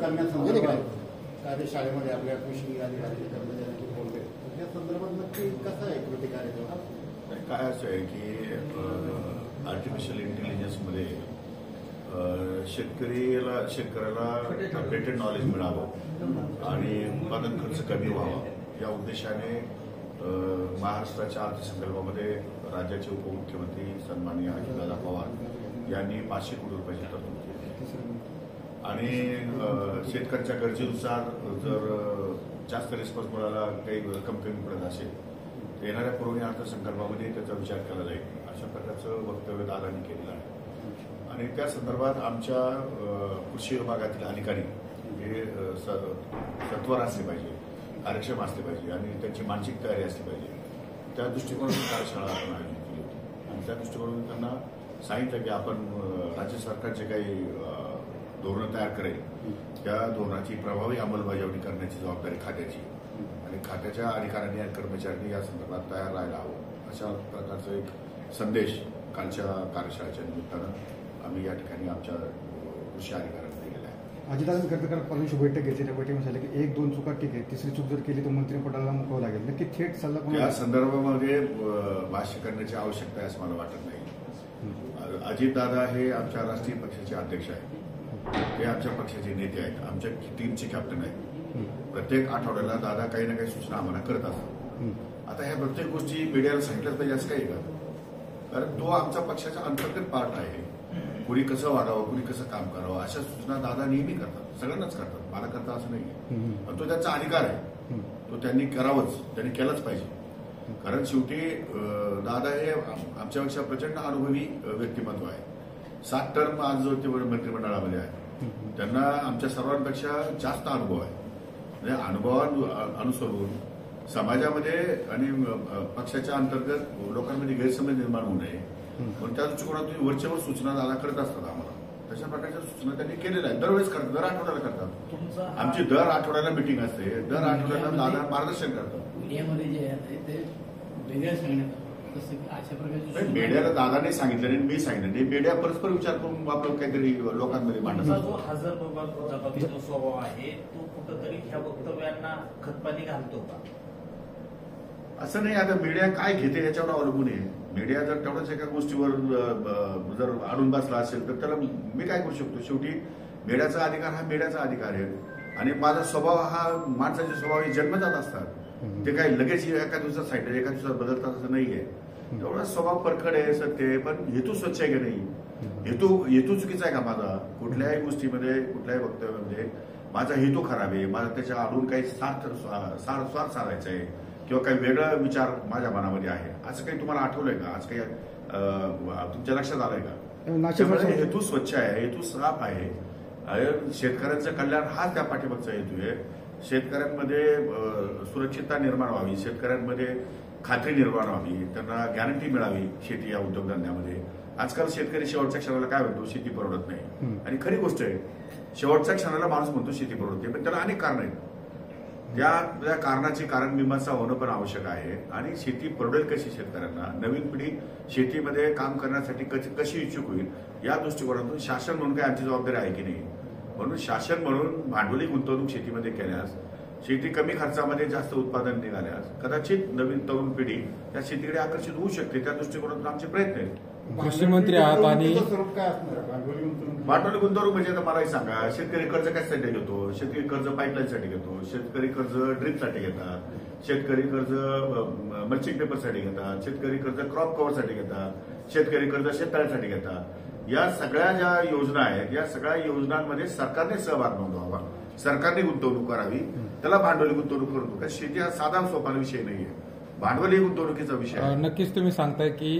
करण्यासंदर्भात काही शाळेमध्ये आपल्या कृषी अधिकारी कर्मचाऱ्यांशी बोलले त्या संदर्भात नक्की कसा आहे कृती कार्यक्रम? काय असं आहे की आर्टिफिशियल इंटेलिजन्समध्ये शेतकऱ्याला अपडेटेड नॉलेज मिळावं आणि उत्पादन खर्च कमी व्हावा या उद्देशाने महाराष्ट्राच्या अर्थसंकल्पामध्ये राज्याचे उपमुख्यमंत्री सन्माननीय अजितदादा पवार यांनी 500 कोटी रुपयाची तरतूद केली आणि शेतकऱ्याच्या गरजेनुसार जर जास्त रिस्पॉन्स मिळाला काही रक्कम कमी पडत असेल तर येणाऱ्या पुरवणी अर्थसंकल्पामध्ये त्याचा विचार केला जाईल अशा प्रकारचं वक्तव्य दादांनी केलेलं आहे. आणि त्या संदर्भात आमच्या कृषी विभागातील अधिकारी हे सत्वर असले पाहिजे, कार्यक्षम असले पाहिजे आणि त्यांची मानसिक तयारी असली पाहिजे. त्या दृष्टिकोनातून कार्यशाळा आपण आयोजित केली होती आणि त्या दृष्टिकोनातून त्यांना सांगितलं की आपण राज्य सरकार जे काही धोरणं तयार करेल त्या धोरणाची प्रभावी अंमलबजावणी करण्याची जबाबदारी खात्याची आणि खात्याच्या अधिकाऱ्यांनी आणि कर्मचाऱ्यांनी या संदर्भात तयार राहायला हवं अशा प्रकारचा एक संदेश कालच्या कार्यशाळेच्या निमित्तानं आम्ही या ठिकाणी आमच्या कृषी अधिकाऱ्यांना दिलेला आहे. अजितदादांनी परदेशी बैठक घेतली त्या बैठकीमध्ये झालं की 1-2 चुका ठीक आहे, तिसरी चूक जर केली तर मंत्रिमंडळाला मुकावं लागेल. नक्की थेट सल्ला या संदर्भामध्ये भाष्य करण्याची आवश्यकता आहे असं मला वाटत नाही. अजितदादा हे आमच्या राष्ट्रीय पक्षाचे अध्यक्ष आहेत, ते आमच्या पक्षाचे नेते आहेत, आमच्या टीमचे कॅप्टन आहेत. प्रत्येक आठवड्याला दादा काही ना काही सूचना आम्हाला करत असतात. आता ह्या प्रत्येक गोष्टी मीडियाला सांगितल्याच पाहिजे असं काही का? कारण तो आमच्या पक्षाचा अंतर्गत पार्ट आहे. कुणी कसं वागावं, कुणी कसं काम करावं अशा सूचना दादा नेहमी करतात, सगळ्यांनाच करतात, मला करता असं नाही. पण तो त्यांचा अधिकार आहे, तो त्यांनी करावंच, त्यांनी केलंच पाहिजे. कारण शेवटी दादा हे आमच्यापेक्षा प्रचंड अनुभवी व्यक्तिमत्व आहे. 7 टर्म आज जो ते मंत्रिमंडळामध्ये आहे त्यांना आमच्या सर्वांपेक्षा जास्त अनुभव आहे. म्हणजे अनुसरून समाजामध्ये आणि पक्षाच्या अंतर्गत लोकांमध्ये गैरसमज निर्माण होऊ नये पण त्या दृष्टिकोनातून वरच्यावर सूचना दादा करत असतात आम्हाला. तशा प्रकारच्या सूचना त्यांनी केलेल्या आहेत, दरवेळेस करतात, दर आठवड्याला करतात. आमची दर आठवड्याला मिटिंग असते, दर आठवड्याला दादा मार्गदर्शन करतात. मीडियामध्ये जे आहे ते वेगळ्या सांगण्यात मीडियाला दादाने सांगितलं आणि मी सांगितलं नाही. मीडिया परस्पर विचार करून आपलं काहीतरी लोकांमध्ये मांडत जो हजरजबाबी जो स्वभाव आहे तो कुठंतरी ह्या वक्तव्यांना खतपाणी घालतो का? असं नाही. आता मीडिया काय घेते याच्यावर अवलंबून आहे. मीडिया जर तेवढ्याच एका गोष्टीवर जर अडून बसला असेल तर त्याला मी काय करू शकतो? शेवटी मीडियाचा अधिकार हा मीडियाचा अधिकार आहे आणि माझा स्वभाव हा माणसाचे स्वभाव हे जन्मजात असतात. ते काही लगेच एका दिवसात साईड एका दिवसात बदलतात असं नाहीये. एवढा स्वभाव परखड आहे, सत्य आहे, पण हेतू स्वच्छ आहे की नाही? हेतू चुकीचा आहे का माझा? कुठल्याही गोष्टीमध्ये कुठल्याही वक्तव्यामध्ये माझा हेतू खराब आहे, माझा त्याच्या आडून काही स्वार्थ साधायचा आहे किंवा काही वेगळा विचार माझ्या मनामध्ये आहे असं काही तुम्हाला आठवलंय का? आज काही तुमच्या लक्षात आलंय का? हेतू स्वच्छ आहे, हेतू साफ आहे. शेतकऱ्यांचं कल्याण हा त्या पाठीमागचा हेतू आहे. शेतकऱ्यांमध्ये सुरक्षितता निर्माण व्हावी, शेतकऱ्यांमध्ये खात्री निर्माण व्हावी, त्यांना गॅरंटी मिळावी शेती या उद्योगधंद्यामध्ये. आजकाल शेतकरी शेवटच्या क्षणाला काय म्हणतो? शेती परवडत नाही. आणि खरी गोष्ट आहे, शेवटच्या क्षणाला माणूस म्हणतो शेती परवडते, पण त्याला अनेक कारण आहेत. त्या कारणाची कारणमीमांसा होणं पण आवश्यक आहे. आणि शेती परवडेल कशी शेतकऱ्यांना, नवीन पिढी शेतीमध्ये काम करण्यासाठी कशी इच्छुक होईल या दृष्टिकोनातून शासन म्हणून काय आमची जबाबदारी आहे की नाही? म्हणून शासन म्हणून भांडवली गुंतवणूक शेतीमध्ये केल्यास, शेती कमी खर्चामध्ये जास्त उत्पादन निघाल्यास कदाचित नवीन तरुण पिढी त्या शेतीकडे आकर्षित होऊ शकते. त्या दृष्टिकोनातून आमचे प्रयत्न आहेत. कृषी मंत्री आहात आणि भांडवली गुंतवणूक म्हणजे आता मलाही सांगा, शेतकरी कर्ज कशासाठी घेतो? शेतकरी कर्ज पाईपलाईनसाठी घेतो, शेतकरी कर्ज ड्रिपसाठी घेतात, शेतकरी कर्ज मल्चिंग पेपरसाठी घेतात, शेतकरी कर्ज क्रॉप कव्हरसाठी घेतात, शेतकरी कर्ज शेततळ्यासाठी घेतात. या सगळ्या ज्या योजना आहेत या सगळ्या योजनांमध्ये सरकारने सहभाग नोंदवावा, सरकारने गुंतवणूक करावी, त्याला भांडवली गुंतवणूक करू नका. शेती हा साधा सोपा विषय नाहीये, भांडवली गुंतवणुकीचा विषय. नक्कीच तुम्ही सांगताय की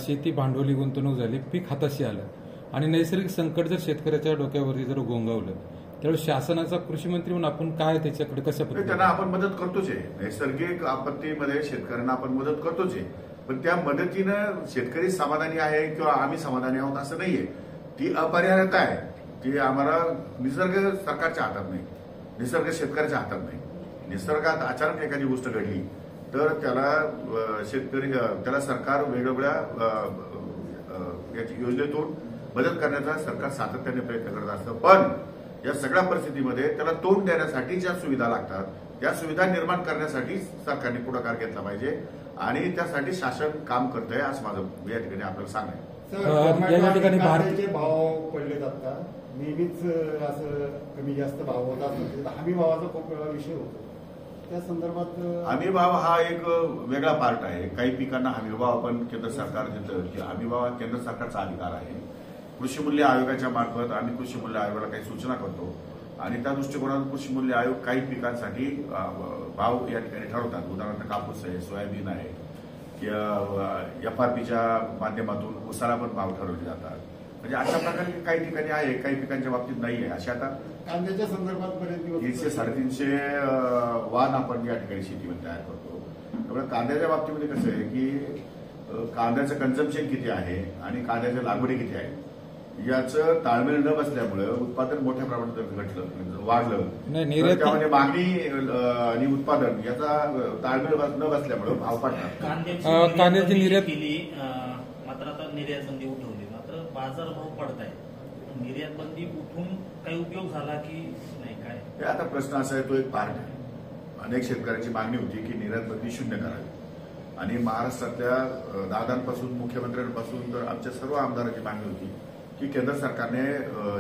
शेती भांडवली गुंतवणूक झाली, पीक हाताशी आलं आणि नैसर्गिक संकट जर शेतकऱ्याच्या डोक्यावरती जर गोंगावलं त्यावेळी शासनाचा कृषी मंत्री म्हणून आपण काय त्याच्याकडे कसं त्यांना आपण मदत करतोच आहे. नैसर्गिक आपत्तीमध्ये शेतकऱ्यांना आपण मदत करतोच आहे, पण त्या मदतीनं शेतकरी समाधानी आहे किंवा आम्ही समाधानी आहोत असं नाहीये. ती अपरिहार्यता आहे. ती आम्हाला निसर्ग सरकारच्या हातात नाही, निसर्ग शेतकऱ्याच्या हातात नाही. निसर्गात अचानक एखादी गोष्ट घडली तर त्याला सरकार वेगवेगळ्या योजनेतून मदत करण्याचा सरकार सातत्याने प्रयत्न करत असतं. पण या सगळ्या परिस्थितीमध्ये त्याला तोंड देण्यासाठी ज्या सुविधा लागतात त्या सुविधा निर्माण करण्यासाठी सरकारने पुढाकार घेतला पाहिजे आणि त्यासाठी शासन काम करतंय असं माझं या ठिकाणी आपल्याला सांगायचं. या ठिकाणी कांद्याचे भाव पडले जातात, नेहमीच असं कमी जास्त भाव होत असतात. हमी भावाचा खूप वेळा विषय होतो. त्या संदर्भात हमी भाव हा एक वेगळा पार्ट आहे. काही पिकांना हमी भाव आपण केंद्र सरकार देतं की हमी भाव हा केंद्र सरकारचा अधिकार आहे. कृषी मूल्य आयोगाच्या मार्फत आम्ही कृषी मूल्य आयोगाला काही सूचना करतो आणि त्या दृष्टिकोनातून कृषी मूल्य आयोग काही पिकांसाठी भाव या ठिकाणी ठरवतात. उदाहरणार्थ कापूस आहे, सोयाबीन आहे किंवा FRPच्या माध्यमातून उसाला पण भाव ठरवले जातात. म्हणजे अशा प्रकारे काही ठिकाणी आहे, काही पिकांच्या बाबतीत नाही आहे. अशा आता कांद्याच्या संदर्भात बरेच दिवस 300-350 वाहन आपण या ठिकाणी शेतीमध्ये तयार करतो. त्यामुळे कांद्याच्या बाबतीमध्ये कसं आहे की कांद्याचं कन्झम्पशन किती आहे आणि कांद्याच्या लागवडी किती आहे याचं ताळमेळ न बसल्यामुळे उत्पादन मोठ्या प्रमाणात वाढलं, त्यामध्ये मागणी आणि उत्पादन याचा ताळमेळ न बसल्यामुळे भाव पडतात. कांद्याची निर्यात केली मात्र आता निर्यात बंदी उठवली, मात्र बाजारभाव पडत आहे. निर्यात बंदी उठून काही उपयोग झाला की नाही काय? हे आता प्रश्न असा आहे, तो एक पार्ट आहे. अनेक शेतकऱ्यांची मागणी होती की निर्यात बंदी शून्य करावी आणि महाराष्ट्रातल्या दादांपासून मुख्यमंत्र्यांपासून तर आमच्या सर्व आमदारांची मागणी होती की केंद्र सरकारने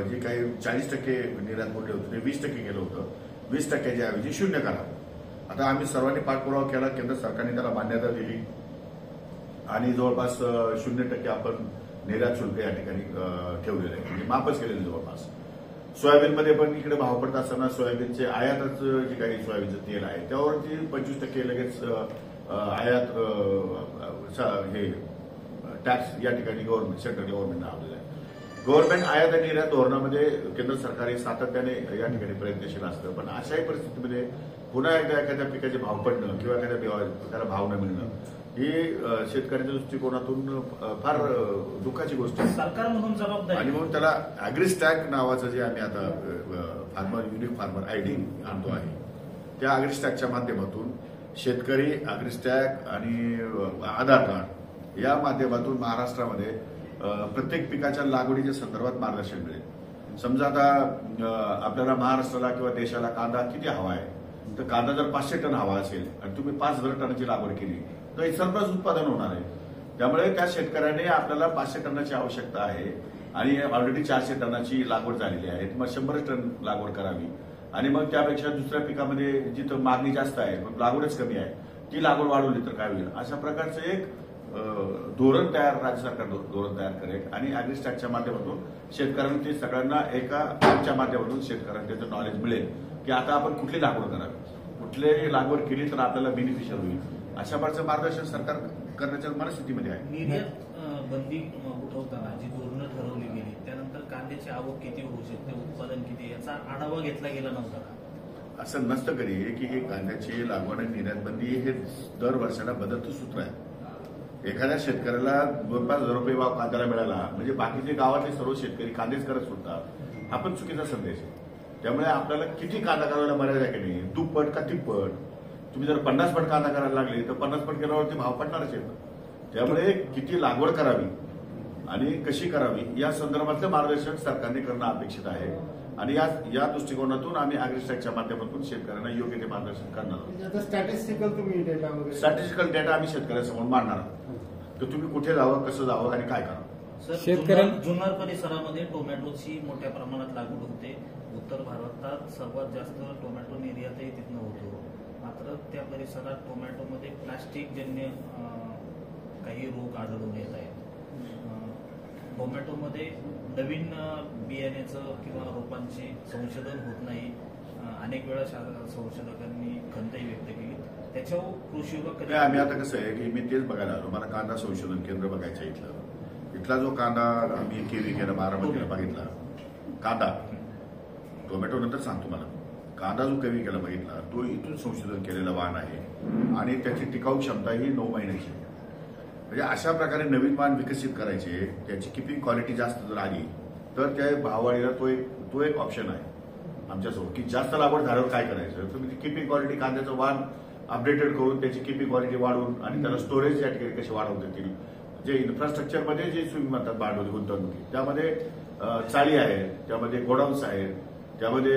जे काही 40% निर्यात बोलले होते ते 20% केलं होतं. 20%च्या ऐवजी शून्य करावं. आता आम्ही सर्वांनी पाठपुरावा केला, केंद्र सरकारने त्याला मान्यता दिली आणि जवळपास 0% आपण निर्यात शुल्क या ठिकाणी ठेवलेलं आहे, म्हणजे माफच केलेलं जवळपास. सोयाबीनमध्ये पण इकडे भाव पडत असताना सोयाबीनचे आयातच जे काही सोयाबीनचं तेल आहे त्यावरती 25% लगेच आयात हे टॅक्स या ठिकाणी सेंट्रल गव्हर्नमेंटने लावलेला आहे. गव्हर्नमेंट आयात आणि निर्यात धोरणामध्ये केंद्र सरकार सातत्याने या ठिकाणी प्रयत्नशील असतं, पण अशाही परिस्थितीमध्ये पुन्हा एकदा एखाद्या पिकाचे भाव पडणं किंवा एखाद्या पिकाला भाव न मिळणं ही शेतकऱ्यांच्या दृष्टिकोनातून फार दुःखाची गोष्ट आहे. सरकार म्हणून जबाबदारी आणि म्हणून त्याला अॅग्रिस्टॅक नावाचं जे आम्ही आता फार्मर युनिक फार्मर आयडी आणतो आहे त्या अॅग्रिस्टॅकच्या माध्यमातून शेतकरी अॅग्रिस्टॅक आणि आधार कार्ड या माध्यमातून महाराष्ट्रामध्ये प्रत्येक पिकाच्या लागवडीच्या संदर्भात मार्गदर्शन मिळेल. समजा आता आपल्याला महाराष्ट्राला किंवा देशाला कांदा किती हवा आहे, तर कांदा जर 500 टन हवा असेल आणि तुम्ही 5000 टनाची लागवड केली तर हे सरप्लस उत्पादन होणार आहे. त्यामुळे त्या शेतकऱ्याने आपल्याला 500 टनाची आवश्यकता आहे आणि ऑलरेडी 400 टनाची लागवड झालेली आहे, मग 100 टन लागवड करावी आणि मग त्यापेक्षा दुसऱ्या पिकामध्ये जिथं मागणी जास्त आहे पण लागवडच कमी आहे ती लागवड वाढवली तर काय होईल. अशा प्रकारचं एक धोरण तयार राज्य सरकार धोरण तयार करेल आणि अॅग्रिस्टॅकच्या माध्यमातून शेतकऱ्यांना ते सगळ्यांना एका ऍपच्या माध्यमातून शेतकऱ्यांना त्याचं नॉलेज मिळेल की आता आपण कुठली लागवड करावी, कुठली लागवड केली तर आपल्याला बेनिफिशियल होईल. अशा प्रकारचं मार्गदर्शन सरकार करण्याच्या मनस्थितीमध्ये आहे. निर्यात बंदी उठवताना जी धोरणं ठरवली गेली त्यानंतर कांद्याची आवक किती होऊ शकते, उत्पादन किती याचा आढावा घेतला गेला नव्हता का? असं नसतं कधी की हे कांद्याची लागवड आणि निर्यात बंदी हे दर वर्षाला बदलतं सूत्र आहे. एखाद्या शेतकऱ्याला 2-5 हजार भाव कांद्याला मिळाला म्हणजे बाकीचे गावातले सर्व शेतकरी कांदेच करत सुटतात, हा पण चुकीचा संदेश आहे. त्यामुळे आपल्याला किती कांदा करायला मर्यादा आहे की नाही, दुप्पट का तिप्पट. तुम्ही जर 50 पट कांदा करायला लागले तर 50 पट केल्यावरती भाव पडणारच आहे. त्यामुळे किती लागवड करावी आणि कशी करावी या संदर्भातलं मार्गदर्शन सरकारने करणं अपेक्षित आहे आणि या दृष्टिकोनातून आम्ही अॅग्रिस्टॅकच्या माध्यमातून शेतकऱ्यांना योग्य ते मार्गदर्शन करणार आहोत. स्टॅटिस्टिकल तुम्ही डेटा वगैरे स्टॅटिस्टिकल डेटा आम्ही शेतकऱ्यांसमोर मांडणार आहोत तर तुम्ही कुठे जावं, कसं जावं आणि काय करावं. शेतकऱ्यांना जुन्नर परिसरामध्ये टोमॅटोची मोठ्या प्रमाणात लागवड होते. उत्तर भारतात सर्वात जास्त टोमॅटो निर्यातही तिथनं होतो, मात्र त्या परिसरात टोमॅटोमध्ये प्लास्टिकजन्य काही रोग आढळून येत आहेत. टोमॅटोमध्ये नवीन बियाण्याचं किंवा रोपांचे संशोधन होत नाही. अनेक वेळा संशोधकांनी खंतही व्यक्त केली. त्याच्यावर कृषी विभाग आम्ही आता कसं आहे की मी तेच बघायला आलो, मला कांदा संशोधन केंद्र बघायचं इथला जो कांदा आम्ही केवी केला बारामतीला बघितला कांदा, टोमॅटो नंतर सांगतो मला, कांदा जो केवी केला बघितला तो इथून संशोधन केलेला वाण आहे आणि त्याची टिकाऊ क्षमता ही 9 महिन्याची. म्हणजे अशा प्रकारे नवीन वाण विकसित करायचे, त्याची किपिंग क्वालिटी जास्त जर आली तर त्या भाववाढीला तो एक ऑप्शन आहे आमच्यासोबत की जास्त लागवड झाल्यावर काय करायचं. तुम्ही किपिंग क्वालिटी कांद्याचं वाण अपडेटेड करून त्याची किपिंग क्वालिटी वाढवून आणि त्याला स्टोरेज या ठिकाणी कशी वाढवता येतील, जे इन्फ्रास्ट्रक्चरमध्ये जे सुविधा म्हणतात भांडवली गुंतवणुकी त्यामध्ये चाळी आहेत, त्यामध्ये गोडाऊन्स आहेत, त्यामध्ये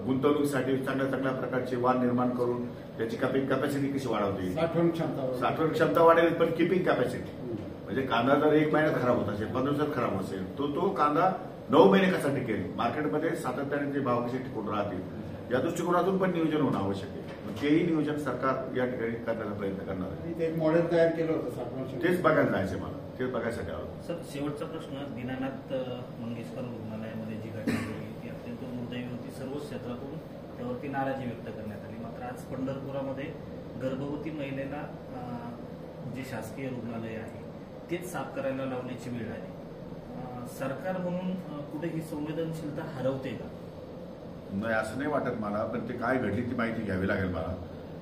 गुंतवणुकीसाठी चांगल्या चांगल्या प्रकारचे वाहन निर्माण करून त्याची कॅपॅसिटी कशी वाढवते, साठवण क्षमता वाढेल, पण किपिंग कॅपॅसिटी म्हणजे कांदा जर 1 महिन्यात खराब होत असेल, 15 दिवसात खराब असेल, तो कांदा 9 महिने कसा टिकेल, मार्केटमध्ये सातत्याने ते भाव कसे टिकून राहतील या दृष्टिकोनातून पण नियोजन होणं आवश्यक आहे. तेही नियोजन सरकार या ठिकाणी करण्याचा प्रयत्न करणार आहे. ते एक मॉडेल तयार केलं होतं साठवण, तेच बघायला जायचं मला, तेच बघायसाठी आलो. सर, शेवटचा प्रश्न, दीनानाथ मंगेशकर रुग्णालयामध्ये जी घटना घडली ती अत्यंत दुर्दैवी होती. सर्वच क्षेत्रातून त्यावरती नाराजी व्यक्त करण्यात आली. मात्र आज पंढरपुरामध्ये गर्भवती महिलेला जे शासकीय रुग्णालय आहे तेच साफ करायला लावण्याची वेळ आली. सरकार म्हणून कुठे ही संवेदनशीलता हरवते का? नाही, असं नाही वाटत मला, पण ते काय घडली ती माहिती घ्यावी लागेल मला.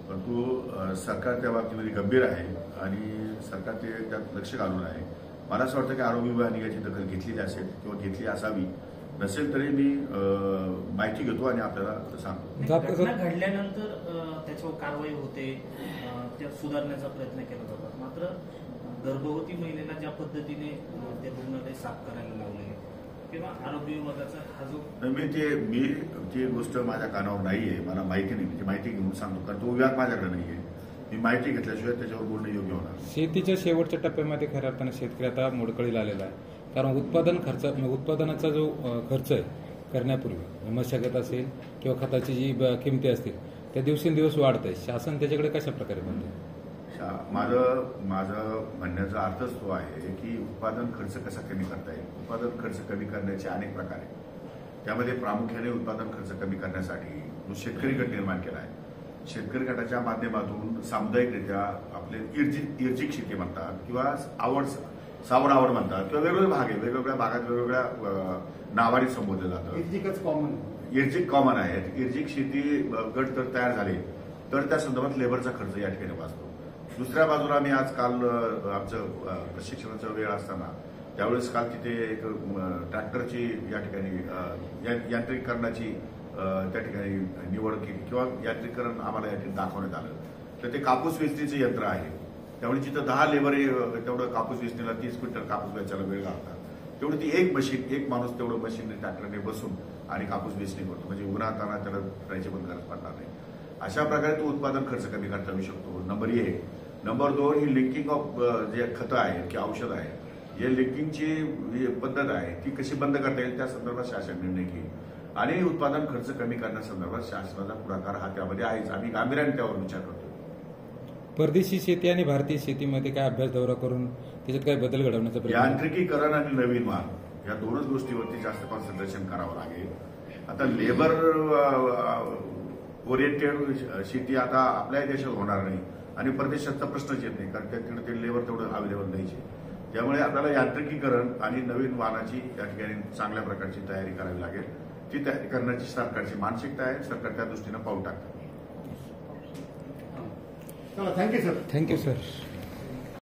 परंतु सरकार त्या बाबतीमध्ये गंभीर आहे आणि सरकार ते त्यात लक्ष घालून आहे. मला असं वाटतं की आरोग्य विभागाने याची दखल घेतली असेल किंवा घेतली असावी. नसेल तरी मी माहिती घेतो आणि आपल्याला सांगतो. घटना घडल्यानंतर त्याच्यावर कारवाई होते, त्यात सुधारण्याचा प्रयत्न केला जातो. मात्र गर्भवती महिलेला ज्या पद्धतीने ते रुग्णालय साफ करायला लावले किंवा आरोग्य विभागाचा हा जो मी ती गोष्ट माझ्या कानावर नाहीये, मला माहिती नाही, म्हणजे माहिती घेऊन सांगतो, कारण तो विभाग माझ्याकडे नाहीये. मी माहिती घेतल्याशिवाय त्याच्यावर बोलणं योग्य होणार. शेतीच्या शेवटच्या टप्प्यामध्ये खऱ्या अर्थानं शेतकरी आता मोडकळीला आलेला आहे. कारण उत्पादनाचा जो खर्च आहे करण्यापूर्वी, मशागत असेल किंवा खताची जी किमती असतील त्या दिवसेंदिवस वाढत आहे. शासन त्याच्याकडे कशा प्रकारे बघते? माझं म्हणण्याचा अर्थच तो आहे की उत्पादन खर्च कसा कमी करता येईल. उत्पादन खर्च कमी करण्याचे अनेक प्रकार आहेत. त्यामध्ये प्रामुख्याने उत्पादन खर्च कमी करण्यासाठी जो शेतकरी गट निर्माण केला आहे, शेतकरी गटाच्या माध्यमातून सामुदायिकरित्या आपले इर्जिक शेती म्हणतात किंवा सावड आवड म्हणतात किंवा वेगवेगळे भाग आहे, वेगवेगळ्या भागात वेगवेगळ्या नावाने संबोधलं जातं. इर्जिक कॉमन आहे. इर्जिक शेती गट तर तयार झाले तर त्या संदर्भात लेबरचा खर्च या ठिकाणी वाचतो. दुसऱ्या बाजूला मी आज काल आमचं प्रशिक्षणाचा वेळ असताना त्यावेळेस काल तिथे एक ट्रॅक्टरची या ठिकाणी यांत्रिकीकरणाची त्या ठिकाणी निवड केली किंवा यांत्रिकीकरण आम्हाला या ठिकाणी दाखवण्यात आलं. तर ते कापूस वेचणीचं यंत्र आहे. त्यामुळे जिथं 10 लेबर तेवढं कापूस वेचणीला 30 क्विंटल कापूस वेचायला वेळ लागतात, तेवढी ती एक मशीन, एक माणूस तेवढं मशीन ट्रॅक्टरने बसून आणि कापूस वेचणी करतो. म्हणजे उन्हाताना त्याला फिरायची पण गरज पडणार नाही. अशा प्रकारे तो उत्पादन खर्च कमी करता येऊ शकतो. Number 1. Number 2, he linking of जे खतं आहेत किंवा औषध आहे, हे लिंकिंगची पद्धत आहे ती कशी बंद करता येईल त्या संदर्भात शासन निर्णय घेईल. आणि उत्पादन खर्च कमी करण्यासंदर्भात शासनाचा पुढाकार हा त्यामध्ये आहेच. आम्ही गांभीर्याने त्यावर विचार करतो. परदेशी शेती आणि भारतीय शेतीमध्ये काय अभ्यास दौरा करून त्याच्यात काय बदल घडवण्याचा प्रयत्न? यांत्रिकीकरण आणि नवीन वाहन या दोनच गोष्टीवरती जास्त कॉन्सन्ट्रेशन करावं लागेल. आता लेबर ओरिएंटेड शेती आता आपल्या देशात होणार नाही आणि परदेशाचा प्रश्नच येत नाही, कारण तिकडे ते लेबर तेवढं अवेलेबल नाहीचे. त्यामुळे आपल्याला यांत्रिकीकरण आणि नवीन वाहनाची या ठिकाणी चांगल्या प्रकारची तयारी करावी लागेल. ती तयारी करण्याची सरकारची मानसिकता आहे. सरकार त्या दृष्टीनं पाऊल टाकतं. Thank you sir. Thank you sir.